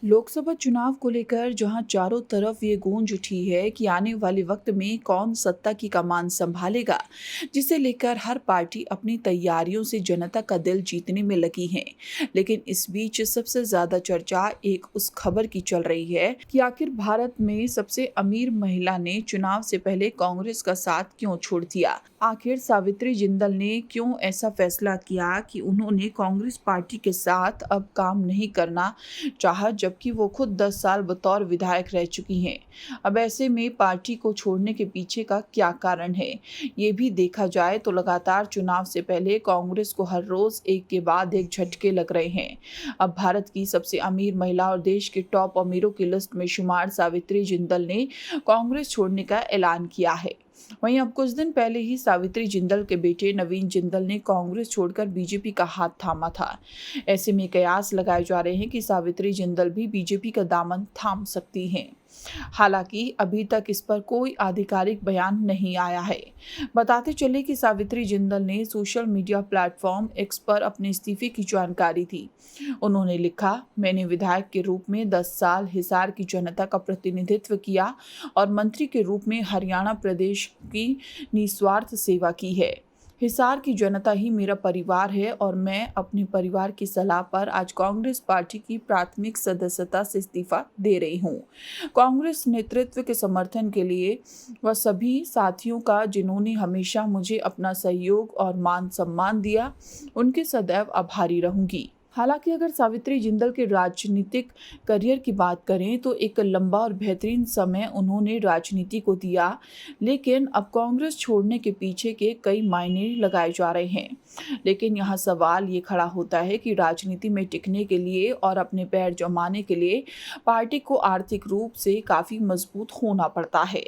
लोकसभा चुनाव को लेकर जहां चारों तरफ ये गूंज उठी है कि आने वाले वक्त में कौन सत्ता की कमान संभालेगा, जिसे लेकर हर पार्टी अपनी तैयारियों से जनता का दिल जीतने में लगी है। लेकिन इस बीच सबसे ज्यादा चर्चा एक उस खबर की चल रही है कि आखिर भारत में सबसे अमीर महिला ने चुनाव से पहले कांग्रेस का साथ क्यों छोड़ दिया। आखिर सावित्री जिंदल ने क्यों ऐसा फैसला किया कि उन्होंने कांग्रेस पार्टी के साथ अब काम नहीं करना चाहा, जबकि वो खुद 10 साल बतौर विधायक रह चुकी हैं। अब ऐसे में पार्टी को छोड़ने के पीछे का क्या कारण है, ये भी देखा जाए तो लगातार चुनाव से पहले कांग्रेस को हर रोज एक के बाद एक झटके लग रहे हैं। अब भारत की सबसे अमीर महिला और देश के टॉप अमीरों की लिस्ट में शुमार सावित्री जिंदल ने कांग्रेस छोड़ने का ऐलान किया है। वहीं अब कुछ दिन पहले ही सावित्री जिंदल के बेटे नवीन जिंदल ने कांग्रेस छोड़कर बीजेपी का हाथ थामा था। ऐसे में कयास लगाए जा रहे हैं कि सावित्री जिंदल भी बीजेपी का दामन थाम सकती हैं। हालांकि अभी तक इस पर कोई आधिकारिक बयान नहीं आया है। बताते चले कि सावित्री जिंदल ने सोशल मीडिया प्लेटफॉर्म एक्स पर अपने इस्तीफे की जानकारी दी। उन्होंने लिखा, मैंने विधायक के रूप में 10 साल हिसार की जनता का प्रतिनिधित्व किया और मंत्री के रूप में हरियाणा प्रदेश की निस्वार्थ सेवा की है। हिसार की जनता ही मेरा परिवार है और मैं अपने परिवार की सलाह पर आज कांग्रेस पार्टी की प्राथमिक सदस्यता से इस्तीफा दे रही हूँ। कांग्रेस नेतृत्व के समर्थन के लिए व सभी साथियों का जिन्होंने हमेशा मुझे अपना सहयोग और मान सम्मान दिया, उनके सदैव आभारी रहूंगी। हालांकि अगर सावित्री जिंदल के राजनीतिक करियर की बात करें तो एक लंबा और बेहतरीन समय उन्होंने राजनीति को दिया, लेकिन अब कांग्रेस छोड़ने के पीछे के कई मायने लगाए जा रहे हैं। लेकिन यहाँ सवाल ये खड़ा होता है कि राजनीति में टिकने के लिए और अपने पैर जमाने के लिए पार्टी को आर्थिक रूप से काफी मजबूत होना पड़ता है।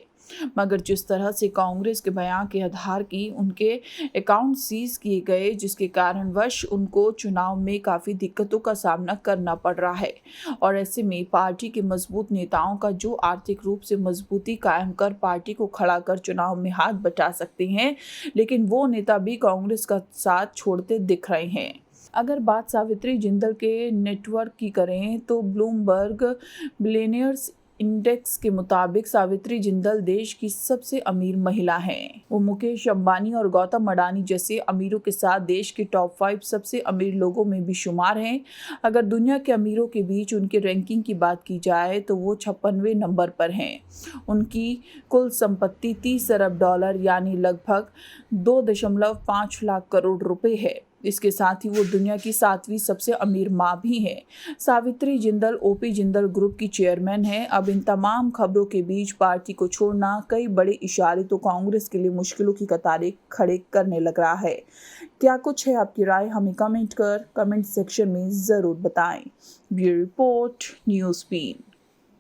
मगर जिस तरह से कांग्रेस के बयान के आधार की उनके अकाउंट सीज किए गए, जिसके कारणवश उनको चुनाव में काफी दिक्कतों का सामना करना पड़ रहा है और ऐसे में पार्टी के मजबूत नेताओं का जो आर्थिक रूप से मजबूती कायम कर पार्टी को खड़ा कर चुनाव में हाथ बटा सकते हैं, लेकिन वो नेता भी कांग्रेस का साथ छोड़ते दिख रहे हैं। अगर बात सावित्री जिंदल के नेटवर्क की करें तो ब्लूमबर्ग बिलियनियर्स इंडेक्स के मुताबिक सावित्री जिंदल देश की सबसे अमीर महिला हैं। वो मुकेश अंबानी और गौतम अडानी जैसे अमीरों के साथ देश के टॉप 5 सबसे अमीर लोगों में भी शुमार हैं। अगर दुनिया के अमीरों के बीच उनके रैंकिंग की बात की जाए तो वो 56वें नंबर पर हैं। उनकी कुल संपत्ति $30 अरब यानी लगभग 2.5 लाख करोड़ रुपए है। इसके साथ ही वो दुनिया की 7वीं सबसे अमीर मां भी है। सावित्री जिंदल ओपी जिंदल ग्रुप की चेयरमैन है। अब इन तमाम खबरों के बीच पार्टी को छोड़ना कई बड़े इशारे तो कांग्रेस के लिए मुश्किलों की कतारें खड़े करने लग रहा है। क्या कुछ है आपकी राय, हमें कमेंट सेक्शन में जरूर बताएं। Bureau report, news been.